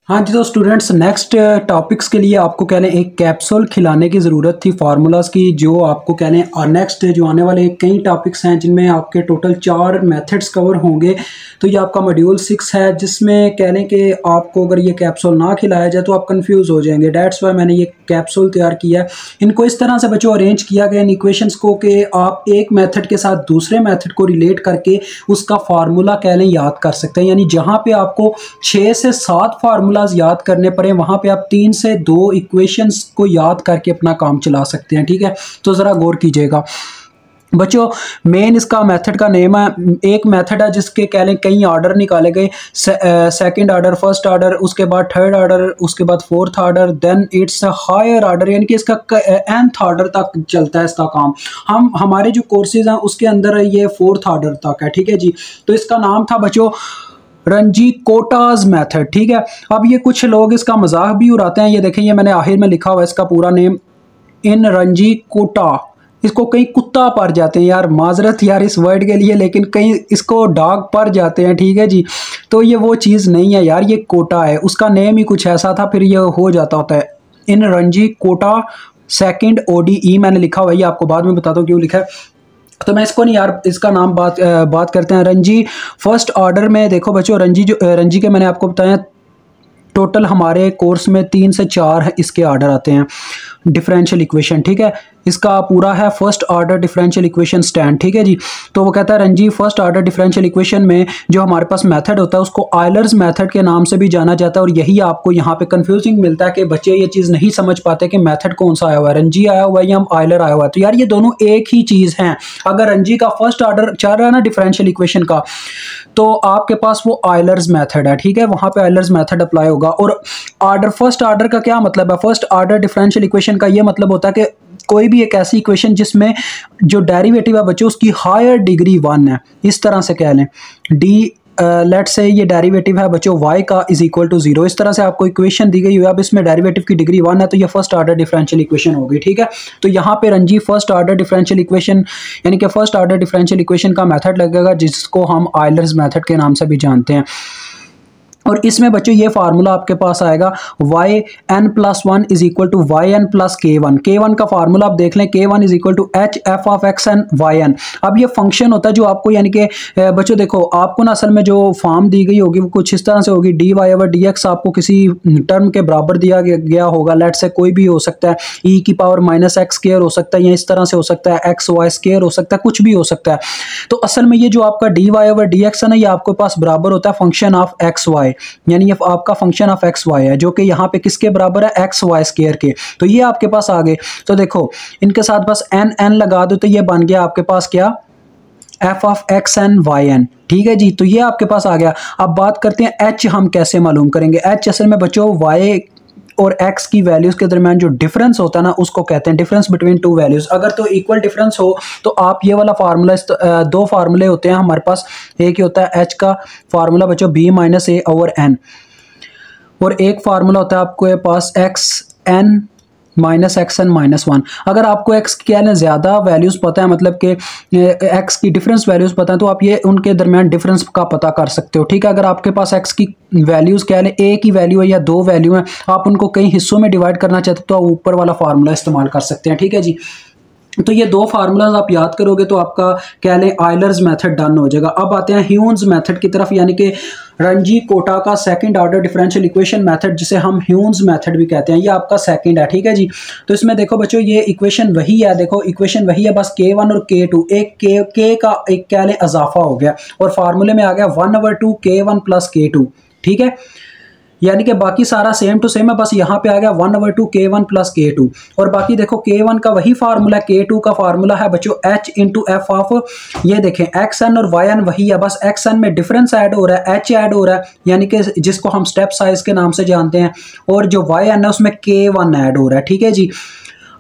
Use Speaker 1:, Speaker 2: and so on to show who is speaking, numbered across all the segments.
Speaker 1: हाँ जी, तो students next topics के लिए आपको कह लें एक कैप्सूल खिलाने की ज़रूरत थी फार्मूलाज की, जो आपको कह लें और नेक्स्ट जो आने वाले कई टॉपिक्स हैं जिनमें आपके टोटल 4 मेथड्स कवर होंगे। तो ये आपका मॉड्यूल 6 है, जिसमें कह लें कि आपको अगर ये कैप्सूल ना खिलाया जाए तो आप कंफ्यूज हो जाएंगे। डेट्स वाई मैंने ये कैप्सूल तैयार किया है। इनको इस तरह से बच्चों अरेंज किया गया इन इक्वेशंस को कि आप एक मेथड के साथ दूसरे मेथड को रिलेट करके उसका फार्मूला कह लें याद कर सकते हैं। यानी जहाँ पे आपको 6 से 7 फार्मूला याद करने पड़े, वहां पे आप 3 से 2 इक्वेशंस को याद करके अपना काम चला सकते हैं। ठीक है, तो जरा गौर कीजिएगा बच्चों। मेन इसका मेथड का नेम है, एक मेथड है जिसके कह लें कई ऑर्डर निकाले गए, सेकंड ऑर्डर, फर्स्ट ऑर्डर, उसके बाद थर्ड ऑर्डर, उसके बाद fourth order, then it's higher order, यानी कि इसका nth ऑर्डर तक चलता है इसका काम। हमारे जो कोर्सेज हैं उसके अंदर ये 4th ऑर्डर तक है। ठीक है जी, तो इसका नाम था बच्चों रंजी कोटाज मेथड। ठीक है, अब ये कुछ लोग इसका मजाक भी उड़ाते हैं। ये देखें, ये मैंने आखिर में लिखा हुआ है इसका पूरा नेम, इन रंजी कोटा। इसको कई कुत्ता पर जाते हैं यार, माजरत यार इस वर्ड के लिए, लेकिन कई इसको डॉग पर जाते हैं। ठीक है जी, तो ये वो चीज़ नहीं है यार, ये कोटा है, उसका नेम ही कुछ ऐसा था, फिर ये हो जाता होता है इन रंजी कोटा सेकंड ODE मैंने लिखा हुआ है, ये आपको बाद में बताता हूँ क्यों लिखा है। तो मैं इसको नहीं यार, इसका नाम बात करते हैं रंजी फर्स्ट ऑर्डर में। देखो बच्चों, रंजी के मैंने आपको बताया टोटल हमारे कोर्स में 3 से 4 इसके ऑर्डर आते हैं डिफरेंशियल इक्वेशन। ठीक है, इसका पूरा है first order differential equation stand. ठीक है जी, तो वो कहता है Ranji first order differential equation में जो हमारे पास मेथड होता है उसको आयलर्स मेथड के नाम से भी जाना जाता है। और यही आपको यहाँ पे कंफ्यूजिंग मिलता है कि बच्चे ये चीज़ नहीं समझ पाते कि मेथड कौन सा आया हुआ है, रंजी आया हुआ है या आयलर आया हुआ है। तो यार ये दोनों एक ही चीज़ हैं। अगर रंजी का फर्स्ट ऑर्डर चल रहा है ना डिफरेंशियल इक्वेशन का, तो आपके पास वो आयलर्स मेथड है। ठीक है, वहाँ पे आयलर्स मेथड अप्लाई होगा। और ऑर्डर फर्स्ट ऑर्डर का क्या मतलब है? फर्स्ट ऑर्डर डिफरेंशियल इक्वेशन का ये मतलब होता है कि कोई भी एक ऐसी इक्वेशन जिसमें जो डेरिवेटिव है बच्चों उसकी हायर डिग्री 1 है, इस तरह से कह लें डी लेट्स से ये डेरिवेटिव है बच्चों y का इज इक्वल टू 0, इस तरह से आपको इक्वेशन दी गई हुई है। अब इसमें डेरिवेटिव की डिग्री 1 है, तो ये फर्स्ट ऑर्डर डिफरेंशियल इक्वेशन होगी। ठीक है, तो यहाँ पे Ranji first order differential equation यानी कि फर्स्ट ऑर्डर डिफरेंशियल इक्वेशन का मेथड लगेगा, जिसको हम आयलर्स मेथड के नाम से भी जानते हैं। और इसमें बच्चों ये फार्मूला आपके पास आएगा yn+1 is equal to yn+k1। k1 का फार्मूला आप देख लें, k1 is equal to hf of xn yn। अब ये फंक्शन होता है जो आपको यानी कि बच्चों देखो, आपको ना असल में जो फॉर्म दी गई होगी वो कुछ इस तरह से होगी, dy/dx आपको किसी टर्म के बराबर दिया गया होगा। लेट से कोई भी हो सकता है, e⁻⁻x² हो सकता है, या इस तरह से हो सकता है xy² हो सकता है, कुछ भी हो सकता है। तो असल में ये जो आपका dy/dx है ना, ये आपके पास बराबर होता है फंक्शन ऑफ xy, यानी ये आपका फंक्शन ऑफ xy है, जो कि यहाँ पे किसके बराबर है? xy² के। तो ये आपके पास आ गए। तो देखो इनके साथ बस n लगा दो, तो ये बन गया आपके पास क्या? f of xn yn। ठीक है जी, तो ये आपके पास आ गया। अब बात करते हैं h हम कैसे मालूम करेंगे। h असल में बच्चों y और x की वैल्यूज के दरमियान जो डिफरेंस होता है ना, उसको कहते हैं डिफरेंस बिटवीन टू वैल्यूज। अगर तो इक्वल डिफरेंस हो तो आप ये वाला फार्मूला, दो फार्मूले होते हैं हमारे पास। एक ही होता है h का फार्मूला बच्चों b-a/n, और एक फार्मूला होता है आपके पास xn -xn-1। अगर आपको x की क्या है ज़्यादा वैल्यूज़ पता है, मतलब कि x की डिफरेंस वैल्यूज़ पता है, तो आप ये उनके दरमियान डिफरेंस का पता कर सकते हो। ठीक है, अगर आपके पास x की वैल्यूज़ क्या है, एक ही वैल्यू है या 2 वैल्यू है, आप उनको कई हिस्सों में डिवाइड करना चाहते हो, तो ऊपर वाला फार्मूला इस्तेमाल कर सकते हैं। ठीक है जी, तो ये 2 फार्मूलाज आप याद करोगे तो आपका कह लें आयलर्स मेथड डन हो जाएगा। अब आते हैं ह्यून्स मेथड की तरफ, यानी कि रंजी कोटा का second order differential equation method, जिसे हम ह्यून्स मेथड भी कहते हैं। ये आपका सेकंड है। ठीक है जी, तो इसमें देखो बच्चों ये इक्वेशन वही है, देखो इक्वेशन वही है, बस k1 और k2, एक k का एक कह लें इजाफा हो गया, और फार्मूले में आ गया 1/2 k1 + k2। ठीक है, यानी कि बाकी सारा सेम टू सेम है, बस यहाँ पे आ गया 1/2 k1 + k2। और बाकी देखो k1 का वही फार्मूला, k2 का फार्मूला है बच्चों h × f ऑफ, ये देखें xn और yn वही है, बस xn में डिफरेंस ऐड हो रहा है, h ऐड हो रहा है, यानी कि जिसको हम स्टेप साइज के नाम से जानते हैं, और जो yn है उसमें k1 ऐड हो रहा है। ठीक है जी,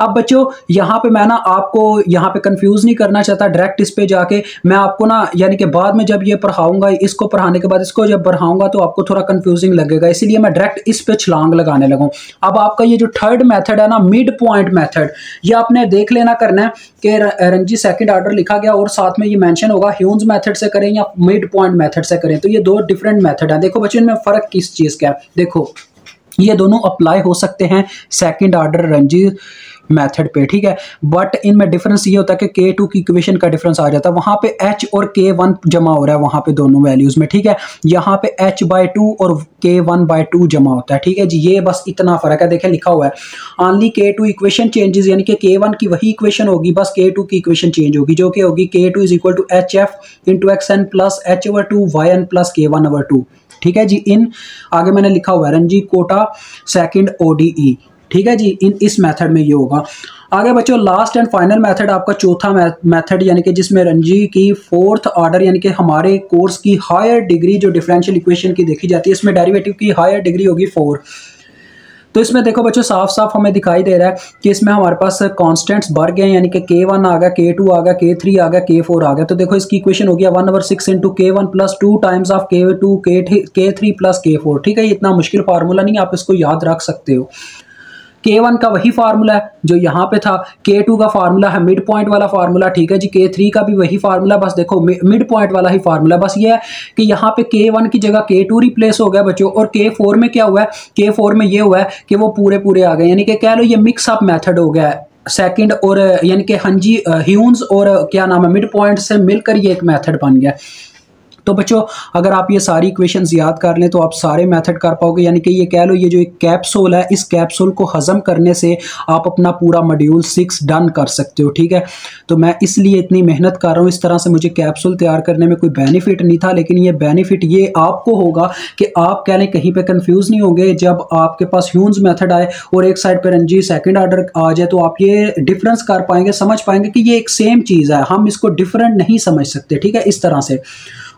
Speaker 1: अब बच्चों यहाँ पे मैं ना आपको यहाँ पे कंफ्यूज नहीं करना चाहता, डायरेक्ट इस पे जाके मैं आपको ना यानी कि बाद में जब ये पढ़ाऊंगा, इसको पढ़ाने के बाद इसको जब पढ़ाऊंगा तो आपको थोड़ा कंफ्यूजिंग लगेगा, इसीलिए मैं डायरेक्ट इस पे छलांग लगाने लगा। अब आपका ये जो थर्ड मेथड है ना, मिड पॉइंट मेथड, ये आपने देख लेना करना है कि रंजी सेकंड ऑर्डर लिखा गया और साथ में ये मेंशन होगा ह्यून्स मेथड से करें या मिड पॉइंट मेथड से करें, तो ये 2 डिफरेंट मेथड है। देखो बच्चों इनमें फर्क किस चीज़ का है, देखो ये दोनों अप्लाई हो सकते हैं सेकंड ऑर्डर रणजी मेथड पे, ठीक है। बट इनमें डिफरेंस ये होता है कि K2 की इक्वेशन का डिफरेंस आ जाता है, वहां पे H और K1 जमा हो रहा है वहां पे दोनों वैल्यूज में, ठीक है। यहाँ पे H/2 और K1/2 जमा होता है, ठीक है जी। ये बस इतना फर्क है, देखें लिखा हुआ है ओनली K2 इक्वेशन चेंजेस, यानी कि K1 की वही इक्वेशन होगी, बस K2 की इक्वेशन चेंज होगी, जो कि होगी K2 is equal to HF into XN plus H/2 YN plus K1/2, ठीक है जी। इन आगे मैंने लिखा हुआ है रणजी कोटा सेकंड ODE, ठीक है जी। इन इस मेथड में ये होगा। आगे बच्चों लास्ट एंड फाइनल मेथड आपका चौथा मेथड, यानी कि जिसमें रणजी की फोर्थ ऑर्डर यानी कि हमारे कोर्स की हायर डिग्री जो डिफरेंशियल इक्वेशन की देखी जाती है, इसमें डेरिवेटिव की हायर डिग्री होगी 4। तो इसमें देखो बच्चों साफ साफ हमें दिखाई दे रहा है कि इसमें हमारे पास कांस्टेंट्स बढ़ गए, यानी कि K1 आ गया, K2 आ गया, K3 आ गया, K4 आ गया। तो देखो इसकी इक्वेशन हो गया 1/6 into K1 plus 2 times of K2 K3 plus K4, ठीक है। ये इतना मुश्किल फार्मूला नहीं, आप इसको याद रख सकते हो। K1 का वही फार्मूला है जो यहाँ पे था, K2 का फार्मूला है मिड पॉइंट वाला फार्मूला, ठीक है जी। K3 का भी वही फार्मूला, बस देखो मिड पॉइंट वाला ही फार्मूला, बस ये है कि यहाँ पे K1 की जगह K2 रिप्लेस हो गया बच्चों। और K4 में क्या हुआ है, K4 में ये हुआ है कि वो पूरे पूरे आ गए, यानी कि कह लो ये मिक्स अप मेथड हो गया है सेकंड और यानी कि हंजी ह्यून्स और क्या नाम है मिड पॉइंट से मिलकर ये एक मेथड बन गया। तो बच्चों अगर आप ये सारी इक्वेशंस याद कर लें तो आप सारे मेथड कर पाओगे, यानी कि ये कह लो ये जो एक कैप्सूल है, इस कैप्सूल को हजम करने से आप अपना पूरा मॉड्यूल 6 डन कर सकते हो, ठीक है। तो मैं इसलिए इतनी मेहनत कर रहा हूँ, इस तरह से मुझे कैप्सूल तैयार करने में कोई बेनिफिट नहीं था, लेकिन ये बेनिफिट ये आपको होगा कि आप कह लें कहीं पे कंफ्यूज नहीं होंगे जब आपके पास ह्यून्स मेथड आए और एक साइड पर एनजी सेकंड ऑर्डर आ जाए, तो आप ये डिफरेंस कर पाएंगे, समझ पाएंगे कि ये एक सेम चीज़ है, हम इसको डिफरेंट नहीं समझ सकते, ठीक है, इस तरह से।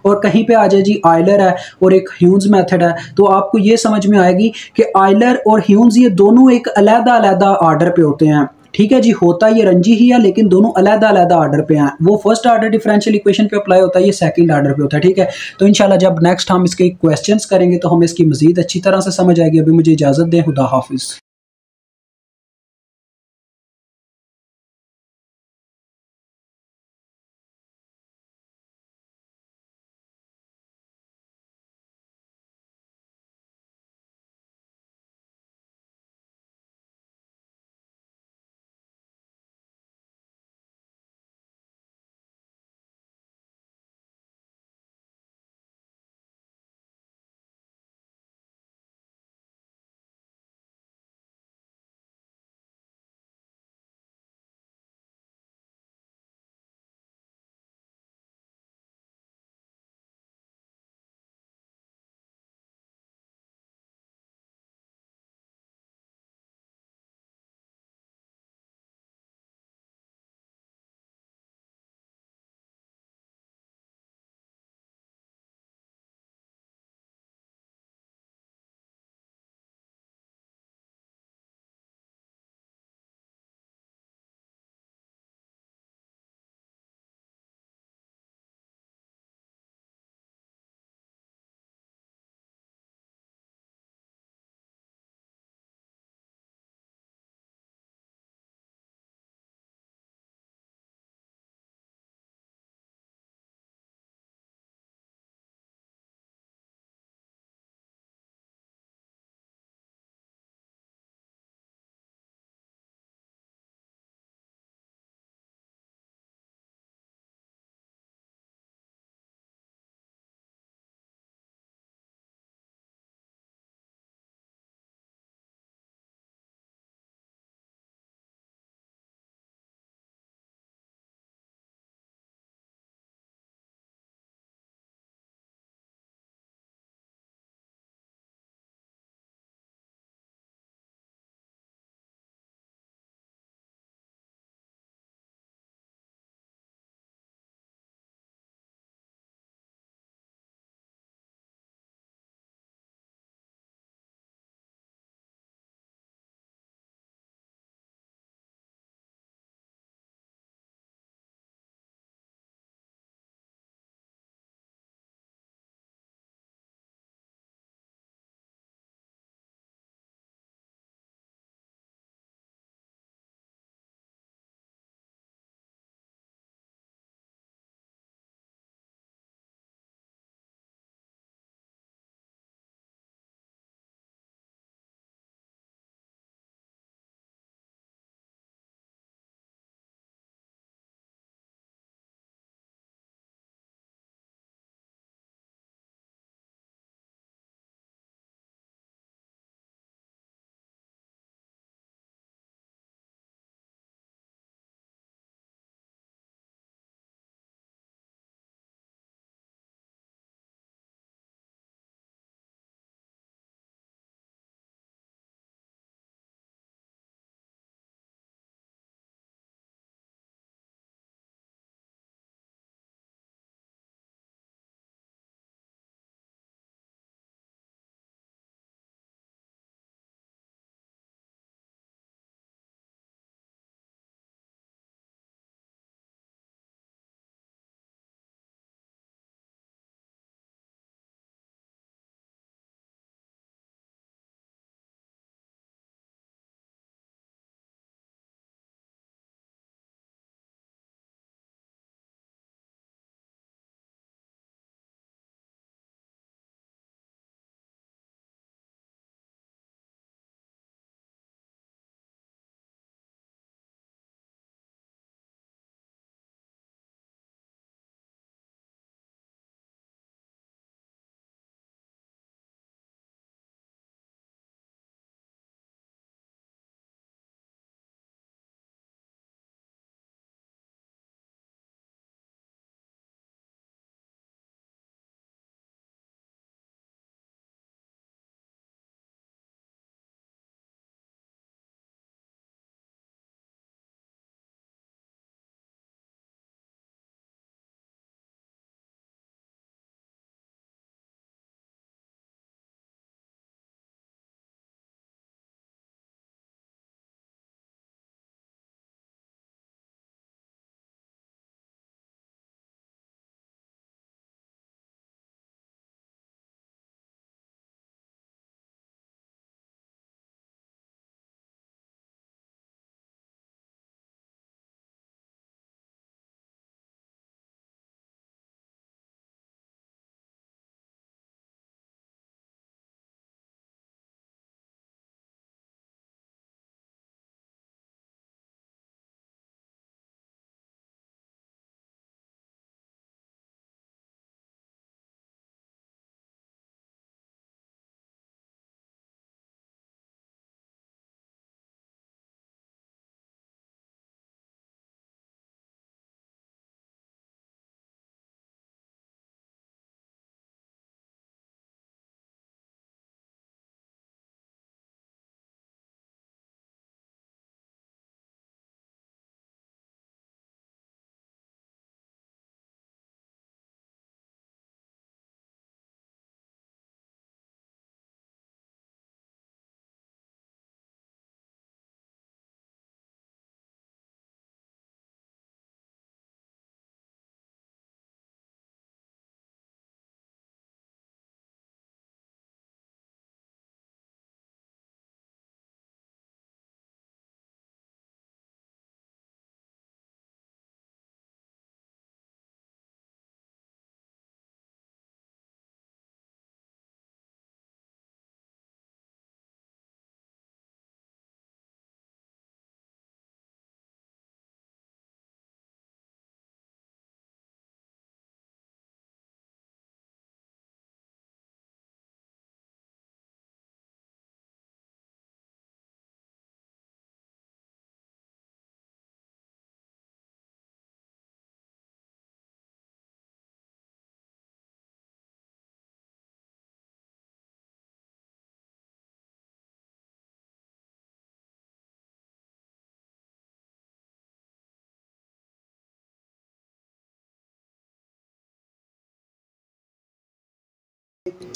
Speaker 1: और कहीं पे आ जाए जी आयलर है और एक ह्यून्स मेथड है, तो आपको ये समझ में आएगी कि आयलर और ह्यून्स ये दोनों एक अलग-अलग ऑर्डर पे होते हैं, ठीक है जी। होता ये रणजी ही है, लेकिन दोनों अलग-अलग ऑर्डर पे हैं। वो फर्स्ट ऑर्डर डिफरेंशियल इक्वेशन पे अप्लाई होता है, ये सेकंड ऑर्डर पे होता है, ठीक है। तो इंशाल्लाह जब नेक्स्ट हम इसके क्वेश्चंस करेंगे तो हमें इसकी मजीद अच्छी तरह से समझ आएगी। अभी मुझे इजाजत दें, खुदा हाफिज।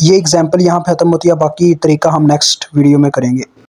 Speaker 1: ये एग्जांपल यहाँ पे ख़त्म होती है, बाकी तरीका हम नेक्स्ट वीडियो में करेंगे।